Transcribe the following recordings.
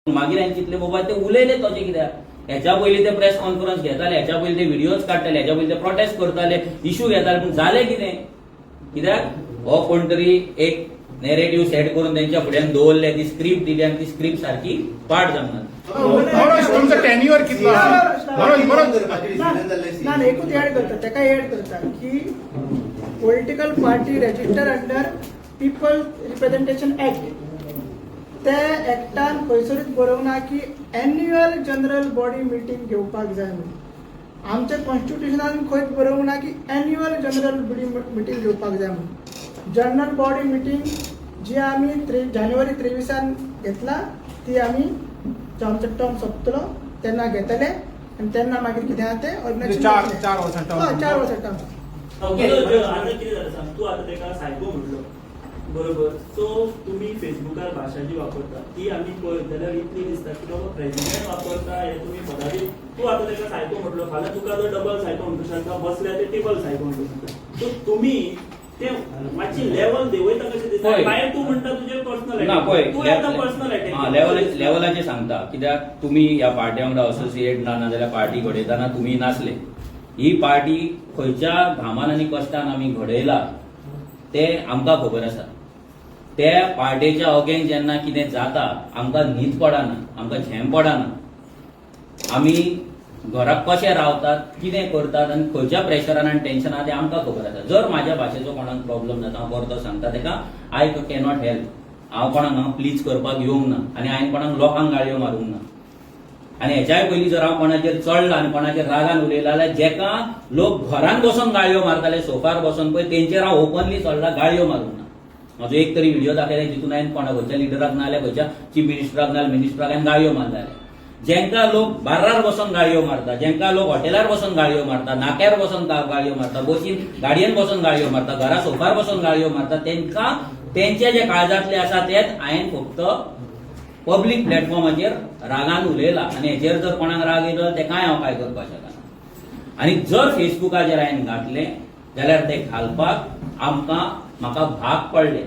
मागीर हांवें चिंतलें बाबा ते उलयले तशें कित्याक हेच्या पयलीं ते प्रेस कॉन्फरन्स घेताले, हेच्या पयलीं ते व्हिडिओज काडटाले, हेच्या पयलीं ते प्रोटेस्ट करताले, इश्यू घेताले, पूण जालें कितें? कित्याक हो कोण तरी एक नॅरेटिव्ह सेट करून तेंच्या फुड्यान दवरले, ती स्क्रिप्ट दिली आनी ती स्क्रिप्ट सारकी पाठ जमना. तुमचं टेन्युअर कितलो ना एकूच ऍड करता ताका ऍड करता की political party register under people representation act. त्या ऍक्टान खंयसरूच बरोवंक ना की एन्युअल जनरल बॉडी मिटींग घेवपाक जाय म्हणून. आमच्या कॉन्स्टिट्युशनान खंयच बरोवंक ना की एन्युअल जनरल बॉडी मिटींग घेवपाक जाय म्हणून. जनरल बॉडी मिटींग जी आमी जानेवारी 23 घेतला ती आमी आमचो टर्म सोंपतलो तेन्ना घेतले आनी तेन्ना मागीर कितें आहा ते ऑर्गनायझेशन 4 वर्सां टर्म. 4 वर्सां टर्म. आता कितें जालें सांग, तूं आतां तेका सायको म्हणलो बरोबर. सो तुम्ही फेसबुकार भाशा जी वापरता ती आमी पळयत जाल्यार इतली दिसता की बाबा प्रेसिडेंट वापरता हे तुम्ही पदारी. तूं आतां तेका सायको म्हटलो, फाल्यां तुका जर डबल सायको म्हणटू शकता, बसल्यार ते ट्रिपल सायको म्हणटू शकता. सो तुम्ही ते मातशी लेवल देवयता कशें दिसता. भायर तूं म्हणटा तुजें पर्सनल ना पळय, तूं येता पर्सनल लेवलाचेर सांगता. कित्याक तुमी ह्या पार्टी वांगडा असोसिएट ना जाल्यार पार्टी घडयताना तुमी नासले. ही पार्टी खंयच्या घामान आनी कश्टान आमी घडयला ते आमकां खबर आसा. त्या पार्टीच्या अगेन्स्ट जेन्ना कितें जाता आमकां न्हीद पडना, आमकां झेम पडना. आमी घराक कशें रावतात, कितें करतात आनी खंयच्या प्रेशरान आनी टेन्शनान तें आमकां खबर आसा. जर म्हाज्या भाशेचो कोणाक प्रॉब्लम जाता हांव परतो सांगता तेका आय कॅनॉट हेल्प. हांव कोणाक हांगा प्लीज करपाक येवंक ना आनी हांवें कोणाक लोकांक गाळयो मारूंक ना. आनी हेच्याय पयलीं जर हांव कोणाचेर चडला आनी कोणाचेर रागान उलयला जाल्यार जेका लोक घरान बसून गाळयो मारताले, सोफार बसून पळय तेंचेर हांव ओपनली चडला, गाळयो मारूंक ना. म्हजो एक तरी व्हिडिओ दाखयला जितून हांवें कोणा खंयच्या लिडराक ना जाल्यार खंयच्या चीफ मिनिस्टराक ना जाल्यार मिनिस्टराक हांवें गाळयो मारल्या. जेंका लोक बार्रार बसून गाळयो मारता, जेंका लोक हॉटेलार बसून गाळयो मारता, नाक्यार बसून गाळयो मारता, बसीन गाडयेन बसून गाळयो मारता, घरा सोफार बसून गाळयो मारता, तेंकां तेंचे जे काळजांतले आसा तेच हांवें फक्त पब्लीक प्लॅटफॉर्माचेर रागान उलयला. आनी हेचेर जर कोणाक राग येयलो तेकाय हांव काय करपाक शकना. आनी जर फेसबुकाचेर हांवें घातलें जाल्यार ते घालपाक म्हाका भाग पडले.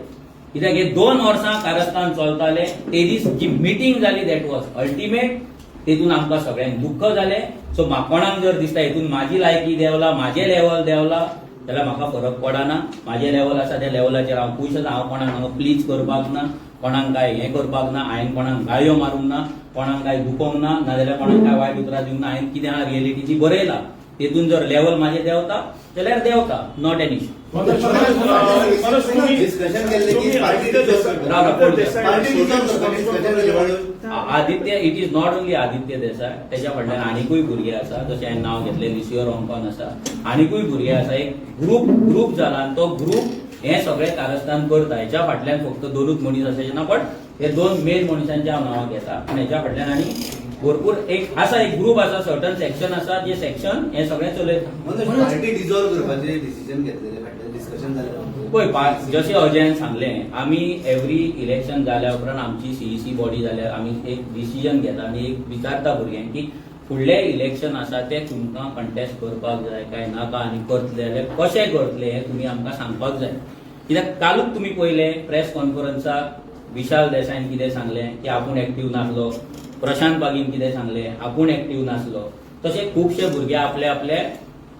कित्याक हे 2 वर्सां कारस्थान चलताले. ते दीस जी मिटींग जाली दॅट वॉज अल्टिमेट. तेतून आमकां सगळ्यांक दुख्ख जालें. सो कोणाक जर दिसता हेतून म्हाजी लायकी देंवला, म्हाजें लेवल देंवला जाल्यार म्हाका फरक पडना. म्हाजें लेवल आसा त्या लेवलाचेर हांव खूश आसा. हांव कोणाक हांगा प्लीज करपाक ना, कोणाक काय हें करपाक ना, हांवें कोणाक गाळयो मारूंक ना, कोणाक काय दुखोवंक ना, नाजाल्यार कोणाक काय वायट उतरां दिवंक ना. हांवें कितें आहा रियलिटीची बरयलां. तेतून जर लेवल म्हाजें देंवता जाल्यार देंवता, नॉट एन इश्यू. डिस्कशन केल्ले की Aditya, it is not only Aditya देसाय, तेच्या फाटल्यान आनीकूय भुरगे आसा. जशें हांवें नांव घेतलें लिसिओ रोंकोन आसा, आनीकूय भुरगे आसा. एक ग्रूप जाला आनी तो ग्रूप हें सगळें कारस्थान करता. हेच्या फाटल्यान फक्त 2 मनीस अशें ना, बट हे 2 मेन मनशांची हांव नांवां घेता. आनी हेच्या फाटल्यान आनी भरपूर एक ग्रूप आसा, सर्टन सेक्शन आसा जे सेक्शन हे सगळें चलयता. पार्टी डिझॉल्व करपाचें डिसिजन घेतलेलें फाटल्यान डिस्कशन जालें पळय. जशें अजयान सांगलें, आमी एवरी इलेक्शन जाल्या उपरांत आमची सीईसी बॉडी जाल्यार आमी एक डिसिजन घेता आनी एक विचारता भुरग्यांक की फुडलें इलेक्शन आसा तें तुमकां कंटेस्ट करपाक जाय काय नाका, आनी करतले जाल्यार कशें करतले हें तुमी आमकां सांगपाक जाय. कित्याक कालूच तुमी पळयलें प्रेस कॉन्फरन्साक विशाल देसायन कितें सांगलें की आपूण एक्टीव नासलो, प्रशांत बागीन कितें सांगलें आपूण एक्टीव नासलो. तशें खुबशे भुरगे आपले आपले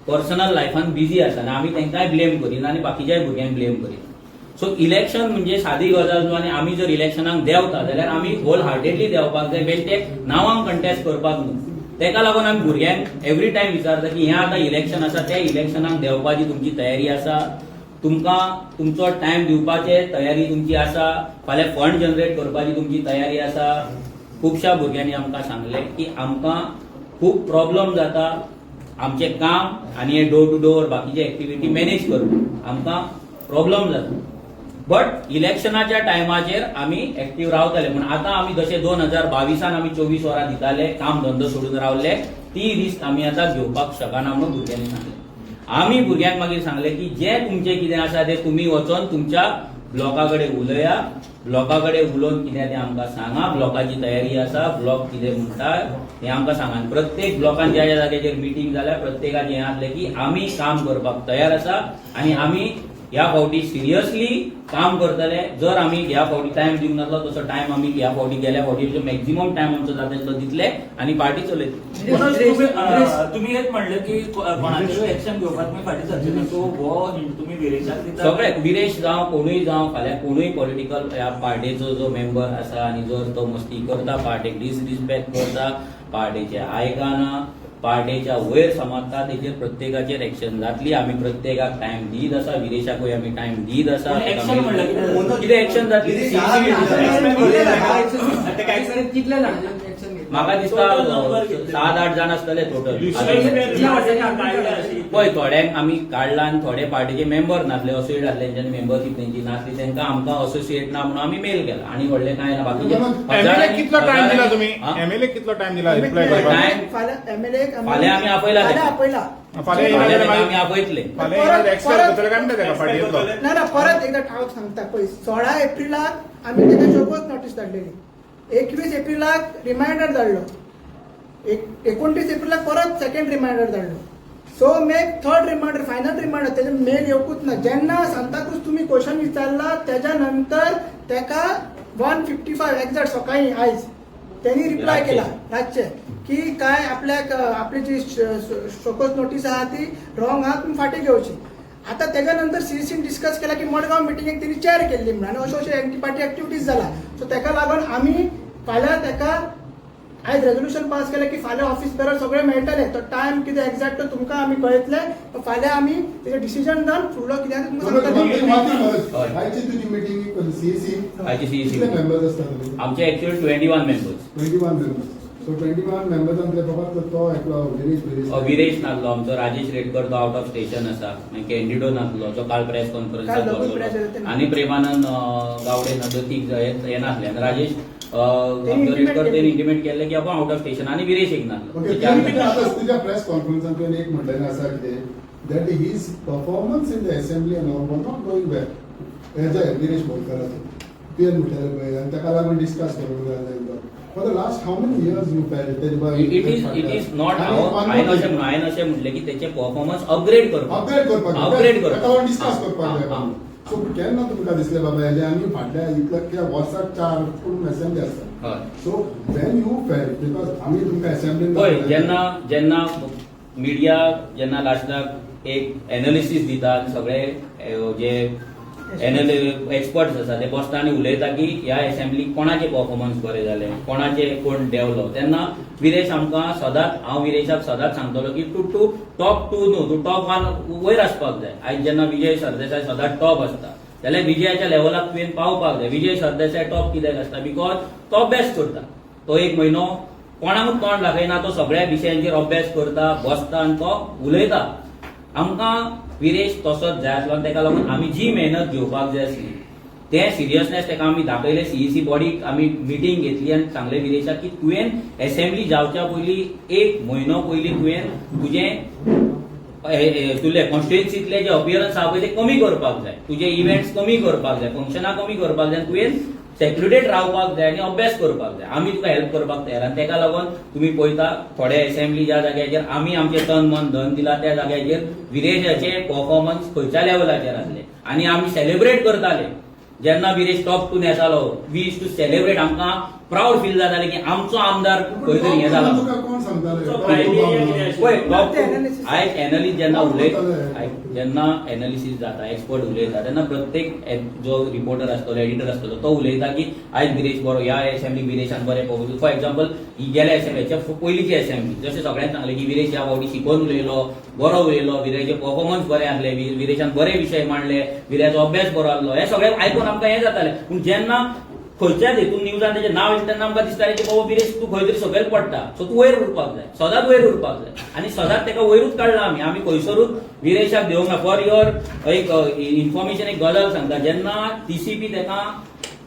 पर्सनल लायफान बिजी आसा आनी आमी तांकांय ब्लेम करिना आनी बाकीच्याय भुरग्यांक ब्लेम करिना. सो इलेक्शन म्हणजे सादी गजाल न्हू. आनी आमी जर इलेक्शनाक देंवता जाल्यार आमी होल हार्टेडली देंवपाक जाय, बेश्टें नांवांक कंटेस्ट करपाक न्हू. तेका लागून आमी भुरग्यांक एवरी टायम विचारता की हें आतां इलेक्शन आसा, त्या इलेक्शनाक देंवपाची तुमची तयारी आसा, तुमकां तुमचो टायम दिवपाची तयारी तुमची आसा, फाल्यां फंड जनरेट करपाची तुमची तयारी आसा. खुबश्या भुरग्यांनी आमकां सांगलें की आमकां खूब प्रॉब्लम जाता आमचें काम आनी हे डोर टू डोर बाकीचे एक्टिविटी मॅनेज करपाक आमकां प्रॉब्लम जाता. बट इलेक्शनाच्या टायमाचेर आमी एक्टीव रावताले. पूण आतां आमी जशें 2022 आमी 24 वरां दिताले, काम धंदो सोडून रावले, ती रिस्क आमी आतां घेवपाक शकना म्हणून भुरग्यांनी सांगलें. आमी भुरग्यांक मागीर सांगलें की जें तुमचें कितें आसा तें तुमी वचोन तुमच्या ब्लॉका कडेन उलया, ब्लॉका कडेन उलोवन कितें तें आमकां सांगा, ब्लॉकाची तयारी आसा, ब्लॉक कितें म्हणटा हें आमकां सांगा. प्रत्येक ब्लॉकान ज्या ज्या जाग्याचेर मिटींग जाल्यार प्रत्येकाचें हें आसलें की आमी काम करपाक तयार आसा आनी आमी ह्या फावटी सिरियसली काम करतले. जर आमी ह्या फावटी टाइम दिवंक नासलो तसो टाइम आमी ह्या फावटी गेल्या फावटी मॅक्झिमम टाइम आमचो जाता तितलो दितले आनी पार्टी चलयतली. तुम्ही हेच म्हणलं की कोणाचेर एक्शन घेवपाक तुम्ही फाटीं सरचे सो हो हिंट तुम्ही विरेशाक दिता. सगळे विरेश जावं कोणूय जावं फाल्यां कोणूय पॉलिटिकल ह्या पार्टीचो जो मेंबर आसा आनी जर तो मस्ती करता, पार्टीक डिसरिस्पेक्ट करता, पार्टीचे आयकाना, पार्टीच्या वयर समजता, तेचेर प्रत्येकाचेर एक्शन जातली. आमी प्रत्येकाक टाइम दीत आसा, विरेशाकूय आमी टाइम दीत आसा. एक्शन म्हणल्यार कितें? कितें एक्शन जातली म्हाका दिसता 7-8 जाण आसतले टोटल. पळय थोड्यांक आमी काडला आनी थोडे पार्टीचे मेंबर नासले, असोसिएट आसले तेंच्यानी मेंबरशीप तेंची नासली, तेंकां आमकां असोसिएट ना म्हणून आमी मेल केला आनी व्हडले कांय ना. एमएलए कितलो टाइम दिला तुम्ही? एमएलए कितलो टाइम दिला रिप्लाय करपाक? टाइम फाल्यां आमी आपयला फाल्यां आमी आपयतले. फाल्यां एक्सेप्ट करतले काय म्हणटा तेका पार्टी येतलो? ना परत एकदा हांव सांगता पळय. 16 एप्रिलाक आमी तेका चौकस नोटीस धाडलेली, 21 एप्रिलाक रिमायंडर धाडलो, 29 एप्रिलाक परत सेकंड रिमायंडर धाडलो. So make third reminder, final reminder तेजे मेल येवकूच ना. जेन्ना सांताक्रूज तुम्ही क्वेश्चन विचारला त्याच्या नंतर तेका 1:55 एक्झॅक्ट सकाळी आयज त्यांनी रिप्लाय केला रातचे की काय आपल्याक आपली जी शोकस नोटीस आहा ती रॉंग आहा, तुम्ही फाटी घेवची. आता त्याच्यानंतर सीईसीन डिस्कस केला की मडगाव मिटिंगेक त्यांनी चेअर केल्ली म्हणून आणि अशे अँटी पार्टी ऍक्टिव्हिटीज जाला. सो तेका लागून आम्ही फाल्यां तेका आयज रेझोल्युशन पास केलें की फाल्यां ऑफिस बेरर सगळे मेळटले. तो टायम कितें एक्झॅक्ट तो तुमकां आमी कळयतले. फाल्यां आमी तेजें डिसिजन जावन फुडलो कित्याक तुमकां सांगता. आयची तुजी मीटिंग सीएसी आयची CEC. कितले मेंबर्स असतात? आमचे ऍक्च्युअली 21 मेंबर्स. 21 मेंबर्स. सो 21 मेंबर्सांतले फकत तो एकलो विरेश नासलो आमचो, राजेश रेडकर तो आउट ऑफ स्टेशन आसा, कॅन्डिडो नासलो जो काल प्रेस काल कॉन्फरन्साक double बसलो, press जाता. आनी प्रेमानंद गावडे नजतीक हे नासले आनी राजेश आमचो रेडकर तेणी इंटिमेट केल्ले की आपण आउट ऑफ स्टेशन आनी विरेश एक नासलो. तुझ्या प्रेस कॉन्फरन्सात तुवें एक म्हणलेलें आसा कितें that his performance in the assembly and all was not going well. हेजे विरेश बोरकाराचो तुवें म्हणलेलें पळय आनी ताका लागून डिस्कस करूंक जाय. For the last how many years you felt it is not हायेन अशें म्हटलें की तेचे परफॉर्मन्स अपग्रेड करपाक डिस्कस करपाक. सो केन्ना तुमकां दिसलें बाबा हेजे आमी फाटल्या इतल्या वर्साक 4 पूर्ण असेंब्ली आसता. So when you felt because आमी तुमकां असेंब्लीन पळय जेन्ना मिडिया जेन्ना लास्टाक एक एनालिसीस दिता सगळे जे एक्सपर्ट्स आसा ते बसता आनी उलयता की ह्या असेंब्लीक कोणाचे परफॉर्मन्स बरे जाले, कोणाचे कोण देंवलो, तेन्ना विरेश आमकां सदांच, हांव विरेशाक सदांच सांगतलो की तूं टॉप 2 न्हू, तूं टॉप 1 वयर आसपाक जाय. आयज जेन्ना विजय सरदेसाय सदांच टॉप आसता जाल्यार विजयाच्या लेवलाक तुवें पावपाक जाय. विजय सरदेसाय टॉप कित्याक आसता? बिकॉज तो अभ्यास करता. तो एक म्हयनो कोणाकूच तोंड दाखयना, तो सगळ्या विशयांचेर अभ्यास करता, बसता आनी तो उलयता. आमकां विरेश तसोच जाय आसलो आनी तेका लागून आमी जी मेहनत घेवपाक जाय आसली ते सिरियसनेस तेका आमी दाखयले. सीईसी बॉडीक आमी मिटींग घेतली आनी सांगले विरेशाक की तुवें असेंब्ली जावच्या पयलीं 1 म्हयनो पयलीं तुजे कॉन्स्टिट्युएन्सींतले जे अपियरन्स आहा पळय ते कमी करपाक जाय, तुजे इव्हेंट्स कमी करपाक जाय, फंक्शनां कमी करपाक जाय, तुवें सेक्युलेटेड रावपाक जाय आनी अभ्यास करपाक जाय. आमी तुका हेल्प करपाक तयार आनी तेका लागून तुमी पळयता थोडे असेंब्ली ज्या जाग्याचेर आमी आमचें तन मन धन दिला त्या जाग्याचेर विरेशाचे परफॉर्मन्स खंयच्या लेवलाचेर आसले आनी आमी सेलिब्रेट करताले. जेन्ना विरेश टॉप 2 येतालो वी यूज टू सेलिब्रेट. आमकां प्राऊड फील जातालें की आमचो आमदार खंय तरी हें जालो. पळय टॉप 2 आयज एनालिस्ट जेन्ना एनालिसीस जाता, एक्सपर्ट उलयता तेन्ना प्रत्येक जो रिपोर्टर आसतलो, एडिटर आसतलो तो उलयता की आयज विरेश बरो, ह्या असेंब्ली विरेशान बरें परफॉर्मन्स. फॉर एक्झाम्पल ही गेल्या असेंब्लीच्या पयलींची असेंब्ली जशें सगळ्यांक सांगलें की विरेश ह्या फावटी शिकून उलयलो, बरो उलयलो, विरेशाचे परफॉर्मन्स बरे आसले, विरेशान बरे विशय मांडले, विरेशाचो अभ्यास बरो आसलो, हें सगळें आयकून आमकां हें जातालें. पूण जेन्ना खंयच्याच हितून न्यूजान तेजें नांव येता तेन्ना आमकां दिसतालें की बाबा विरेश तूं खंय तरी सकयल पडटा, सो तूं वयर उरपाक जाय, सदांच वयर उरपाक जाय. आनी सदांच तेका वयरूच काडला आमी खंयसरूच विरेशाक देवंक ना. फॉर युअर एक इन्फॉर्मेशन एक गजाल सांगता, जेन्ना टीसीपी तेका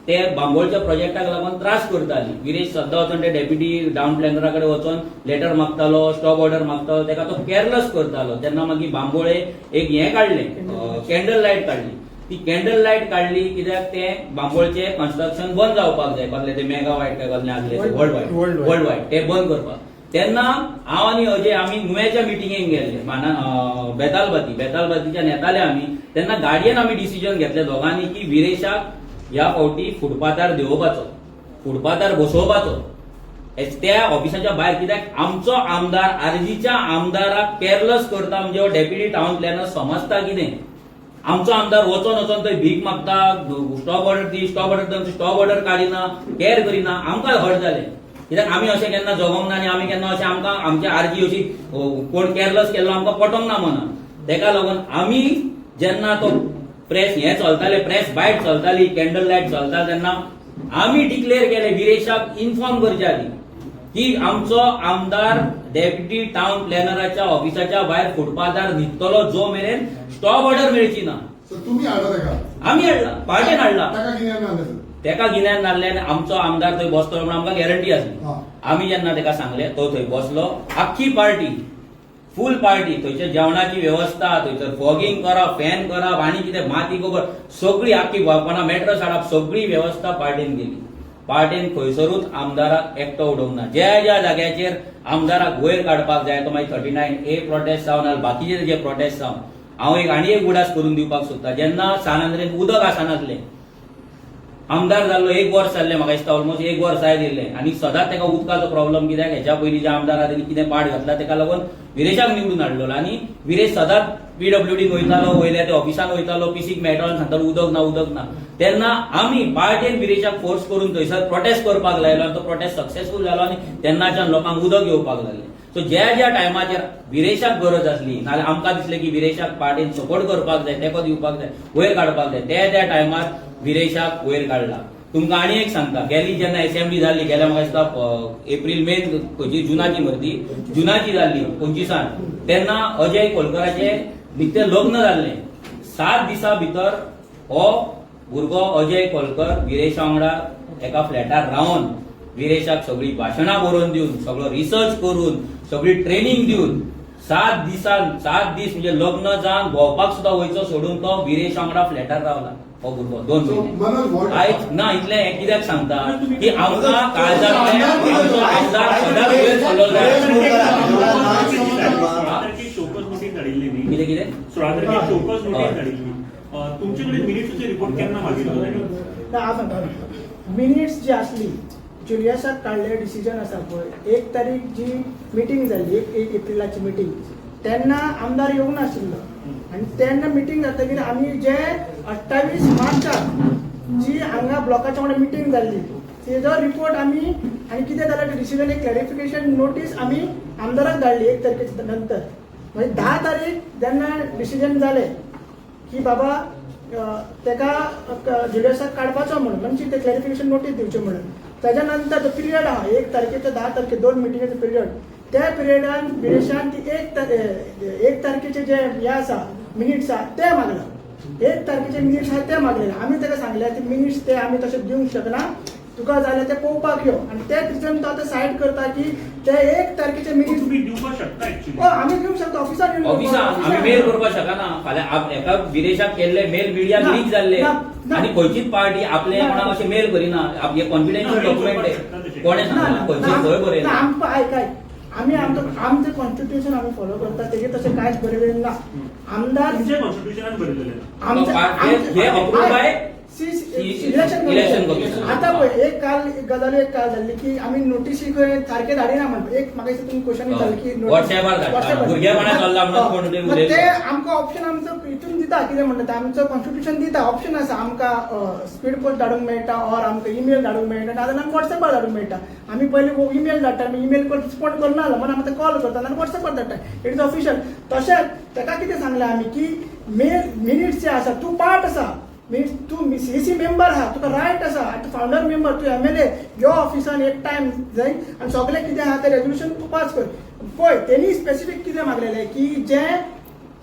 ते बांबोळच्या प्रोजेक्टाक लागून त्रास करताली, विरेश सद्दां वचून ते डेप्युटी डावन प्लॅनरा कडेन वचून लेटर मागतालो, स्टॉप ऑर्डर मागतालो, तेका तो केअरलेस करतालो. तेन्ना मागीर बांबोळे एक हें काडलें, कॅन्डल लायट काडली. ती कॅन्डल लायट काडली कित्याक ते बांबोळचे कन्स्ट्रक्शन बंद जावपाक जाय, कसले ते मेगा वायट काय कसले आसले वर्ल्ड वायड ते बंद करपाक. तेन्ना हांव आनी अजय आमी नुव्याच्या मिटिंगेक गेल्ले बेतालबातीच्या नेताले आमी. तेन्ना गाडयेन आमी डिसिजन घेतले दोगांनी की विरेशाक ह्या फावटी फुटपाथार देंवोवपाचो, फुटपाथार बसोवपाचो. त्या ऑफिसाच्या भायर कित्याक आमचो आमदार आरजीच्या आमदाराक केअरलेस करता म्हणजे हो डेप्युटी टाउन प्लॅनर समजता कितें. आमचो आमदार वचोन वचोन थंय भीक मागता, स्टॉप ऑर्डर दी, स्टॉप ऑर्डर दी, स्टॉप ऑर्डर काडिना, केअर करिना. आमकां हर्ट जालें कित्याक आमी अशें केन्ना जगोंक ना आनी आमी केन्ना अशें आमकां आमची आरजी अशी कोण केअरलेस केल्लो आमकां पटोंक ना म्हणा. तेका लागून आमी जेन्ना तो प्रेस हे चलताले, प्रेस बायट चलताली, कॅन्डल लायट चलताले तेन्ना आमी डिक्लेअर केले विरेशाक इन्फॉर्म करच्या आदी की आमचो आमदार डेप्युटी टाउन प्लॅनराच्या ऑफिसाच्या भायर फुटपाथार न्हिदतलो जो मेरेन स्टॉप ऑर्डर मेळची ना. सो तुम्ही हाडला तेका? आमी हाडला, पार्टीन हाडला. ताका कित्याक नासलें? तेका गिन्यान नासलें आनी आमचो आमदार थंय बसतलो म्हणून आमकां गॅरंटी आसली. हा. आमी जेन्ना तेका सांगलें तो थंय बसलो. आख्खी पार्टी, फूल पार्टी, थंयच्या जेवणाची वेवस्था, थंयसर फॉगिंग करप, फॅन करप आनी कितें माती गोबर सगळी आख्खी कोणा मॅट्रस हाडप सगळी वेवस्था पार्टीन केली. पार्टीन खंयसरूच आमदाराक एकटो उडोवंक ना. ज्या ज्या जाग्याचेर आमदाराक वयर काडपाक जाय तो मागीर 39A प्रोटेस्ट जावन नाल्यार बाकीचे जे प्रोटेस्ट जावन हांव आनी एक उडास करून दिवपाक सोदता. जेन्ना सान आंद्रेन उदक आसनासलें, आमदार जाल्लो 1 वर्स जाल्लें म्हाका दिसता, ऑलमोस्ट 1 वर्स जाय दिल्लें आनी सदांच तेका उदकाचो प्रॉब्लम कित्याक हेच्या पयलीं ज्या आमदारान कितें पाड घातला तेका लागून विरेशाक निवडून हाडलेलो आनी विरेश सदांच PWDक वयतालो, वयल्या त्या ऑफिसान वयतालो, पिसीक मेळटालो आनी सांगतालो उदक ना. तेन्ना आमी पार्टीन विरेशाक फोर्स करून थंयसर प्रोटेस्ट करपाक लायलो आनी तो प्रोटेस्ट सक्सेसफूल जालो आनी तेन्नाच्यान लोकांक उदक येवपाक लागलें. सो ज्या ज्या टायमाचेर विरेशाक गरज आसली नाल्यार आमकां दिसलें की विरेशाक पार्टीन सपोर्ट करपाक जाय, तेंको दिवपाक जाय, वयर काडपाक जाय, त्या टायमार विरेशाक वयर काडला. तुमकां आनी एक सांगता, गेली जेन्ना असेंब्ली जाल्ली गेल्या म्हाका दिसता एप्रील मे जुनाची मर्दी जुनाची जाल्ली 25 तेन्ना अजय कोलकराचे नित्य लग्न जाल्लें. 7 दिसां भितर हो भुरगो अजय कोलकर विरेशा वांगडा एका फ्लॅटार रावन विरेशाक सगळी भाशणां बरोवन दिवन, सगळो रिसर्च करून, सगळी ट्रेनिंग दिवन 7 दीस म्हणजे लग्न जावन भोंवपाक सुद्दां वयचो सोडून तो विरेश वांगडा फ्लॅटार रावला. हो भुरगो 2 म्हयने आयज ना. इतलें हें कित्याक सांगता की आमकां काळजांतल्यान आमचो आमदार सदांच वयर सरलो जाय. शोकस मिटींग धाडिल्ली न्ही, कितें कितें 16 तारखेक शोकस मिटींग धाडिल्ली. तुमचे कडेन मिनिट्सचे रिपोर्ट केन्ना मागिल्लो ताणी? मिनिट्स जी असली जुलियसाक काढले डिसिजन आसा पळय 1 तारीख जी मिटींग जाल्ली 1 एप्रिलाची मिटींग तेन्ना आमदार येवंक नाशिल्लो आनी तेन्ना मिटींग जातकीर आमी जे 28 मार्चाक जी हांगा ब्लॉकाच्या वांगडा मिटींग जाल्ली तेजो रिपोर्ट आमी आनी कितें जालें डिसिजन एक क्लॅरिफिकेशन नोटीस आमी आमदाराक धाडली 1 तारखेच्या नंतर. मागीर 10 तारीख जेन्ना डिसिजन जालें की बाबा तेका जुलियसाक काडपाचो म्हणून म्हणजे ते क्लॅरिफिकेशन नोटीस दिवचें म्हणून ताच्या नंतर तो पिरियड आहा 1 तारखेर ते 10 तारखेर 2 मिटिंगेचो पिरियड. त्या पिरियडान विरेशान ती 1 तारखेचे जे हे आसा मिनिट्स आहा ते मागला. 1 तारखेचे मिनिट्स आहा ते मागले. आमी ताका सांगले ते मिनिट्स ते आमी तशें दिवंक शकना, तुका जाल्यार ते पळोवपाक यो आनी ते रिजन तो आतां सायड करता की ते 1 तारखेचे मिनिट्स तुम्ही दिवपाक शकता एक्चुअली. आमी दिवंक शकता ऑफिसान आमी मेल करपाक शकना. फाल्यां एका विरेशाक केल्ले मेल मिडियाक लीक जाल्ले आनी खंयचीच पार्टी आपले कोणाक अशें मेल करिना. हे कॉन्फिडेन्शियल डॉक्युमेंट आहे, कोणें सांगला खंयचें खंय बरयना. आमी आमचें कॉन्स्टिट्युशन आमी फॉलो करता तेजे तशें कांयच बरयलेलें ना. आमदार तुमच्या कॉन्स्टिट्युशनान बरयलेलें हे अप्रूव्ह बाय इलेक्शन कमिशन. आता पळय एक गजाल जाल्ली की आमी नोटीसी सारखे धाडिना म्हणून एक म्हाका दिसता तुमी क्वेश्चन विचारले की व्हॉट्सॅपार धाडटा भुरगेपणा चल्ला म्हणून कोण ते उलयता. ते आमकां ऑप्शन आमचो हितून दिता कितें म्हणटा आमचो कॉन्स्टिट्युशन दिता ऑप्शन आसा आमकां स्पीड पोस्ट धाडूंक मेळटा ऑर आमकां ईमेल धाडूंक मेळटा नाजाल्यार आमकां व्हॉट्सॅपार धाडूंक मेळटा. आमी पयलीं ईमेल धाडटा आमी ईमेल रिस्पॉन्ड करना जालो म्हणून आमी कॉल करता नाजाल्यार व्हॉट्सॅपार धाडटा. It is official. तशेंच ताका कितें सांगलें आमी की मिनिट्स जे आसा तूं पार्ट आसा मीन्स तू सीसी मेंबर आहा तुका रायट आसा तू फाउंडर मेंबर तू MLA यो ऑफिसान एक टायम जाय आनी सगळें कितें आहा तें रेजोल्युशन तूं पास कर. पळय तेणी स्पेसिफीक कितें मागलेलें की जे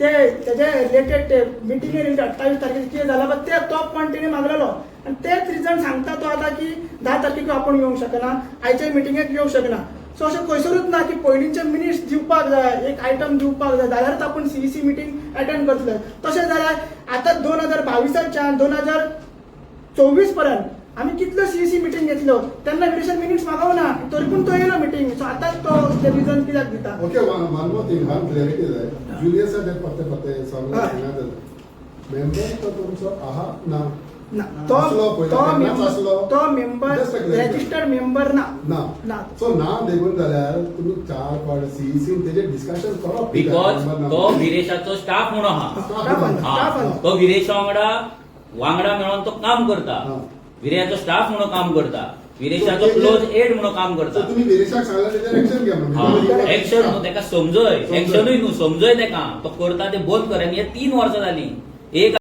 तेजे रिलेटेड ते मिटिंगे 28 तारखेर कितें जालां ते तो पॉयंट तेणी मागलेलो आनी तेच रिजन सांगता तो आतां की 10 तारखेक आपूण येवंक शकना आयच्या मिटिंगेक येवंक शकना. सो अशें खंयसरूच ना की पयलींचे मिनिट्स दिवपाक जाय एक आयटम दिवपाक जाय जाल्यारच आपूण CEC मिटींग अटेंड करतले. तशें जाल्यार आतां 2022च्यान 2024 पर्यंत आमी कितल्यो CEC मिटींग घेतल्यो तेन्ना विरेशान मिनिट्स मागवना तरी पूण तो येयलो मिटींग मीटिंग सो आताच तो रिझन कित्याक दिता Okay, one more thing, one clarity there. Julius had पत्ते सांगून हा. सांगणार मेंबर तो तुमचो आहा ना ना असलो पयलो, केन्नाच असलो. तो member Just a clarity. Registered member ना ना ना सो नाव देखून जाल्यार तुम्ही 4 पार्ट सीईसी तेजे डिस्कशन करप बिकॉज तो विरेशाचो स्टाफ म्हणून आहा स्टाफ हा, तो विरेश वांगडा मेळून तो काम करता हा. विरेयाचो स्टाफ म्हणून काम करता विरेशाचो क्लोज एड म्हणून काम सो करता तुम्ही विरेशाक सांगला तेजेर एक्शन घ्या म्हणजे एक्शन न्हू तेका समजय एक्शनूय न्हू समजय तेका तो करता ते बंद कर आनी हे 3 वर्सां जाली एक